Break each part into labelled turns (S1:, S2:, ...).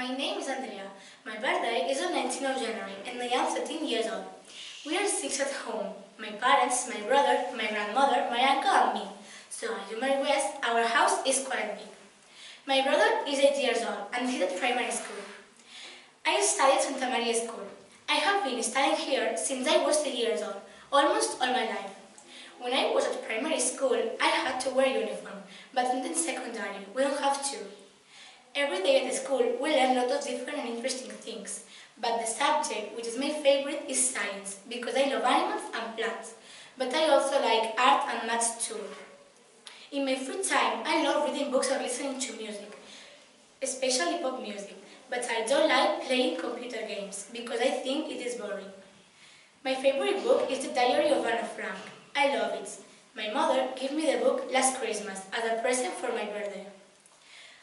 S1: My name is Andrea. My birthday is on 19th of January and I am 13 years old. We are six at home. My parents, my brother, my grandmother, my uncle and me. So as you may guess, our house is quite big. My brother is 8 years old and he's at primary school. I study at Santa Maria School. I have been studying here since I was 3 years old, almost all my life. When I was at primary school, I had to wear uniform, but in the secondary, we don't have to. Every day at the school, we learn a lot of different and interesting things, but the subject which is my favorite is science, because I love animals and plants, but I also like art and maths too. In my free time, I love reading books or listening to music, especially pop music, but I don't like playing computer games, because I think it is boring. My favorite book is The Diary of Anne Frank. I love it. My mother gave me the book last Christmas as a present for my birthday.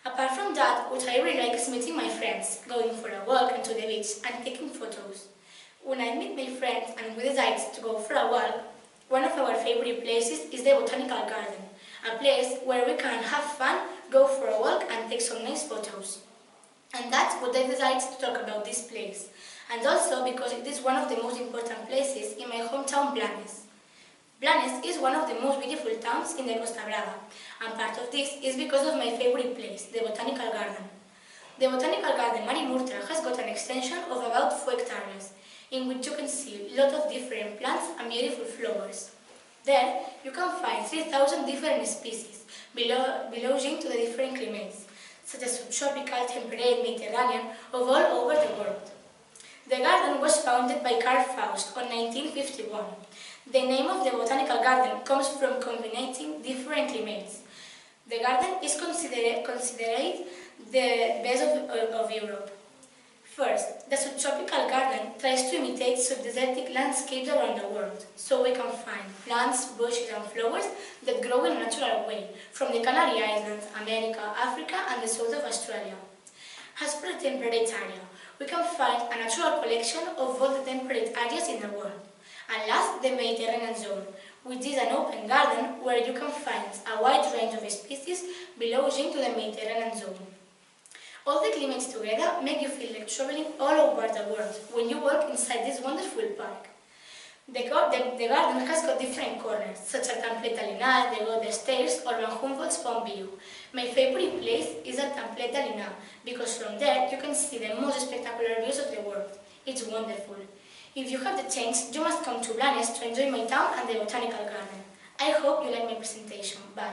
S1: Apart from that, what I really like is meeting my friends, going for a walk and to the beach and taking photos. When I meet my friends and we decide to go for a walk, one of our favorite places is the Botanical Garden, a place where we can have fun, go for a walk and take some nice photos. And that's what I decided to talk about this place, and also because it is one of the most important places in my hometown Blanes. Blanes is one of the most beautiful towns in the Costa Brava, and part of this is because of my favorite place, the Botanical Garden. The Botanical Garden Marimurtra has got an extension of about 4 hectares, in which you can see a lot of different plants and beautiful flowers. There, you can find 3,000 different species belonging to the different climates, such as subtropical, temperate, Mediterranean, of all over the world. The garden was founded by Carl Faust on 1951. The name of the botanical garden comes from combining different climates. The garden is considered the best of Europe. First, the subtropical garden tries to imitate subdesertic landscapes around the world, so we can find plants, bushes and flowers that grow in a natural way, from the Canary Islands, America, Africa and the south of Australia. As for the temperate area, we can find a natural collection of all the temperate areas in the world. And last, the Mediterranean zone, which is an open garden where you can find a wide range of species belonging to the Mediterranean zone. All the climates together make you feel like traveling all over the world when you walk inside this wonderful park. The garden has got different corners, such as Templeta Lineal, the Golden Stairs or Van Humboldt's Pond View. My favorite place is at Templeta Lineal, because from there you can see the most spectacular views of the world. It's wonderful. If you have the chance, you must come to Blanes to enjoy my town and the botanical garden. I hope you like my presentation. Bye.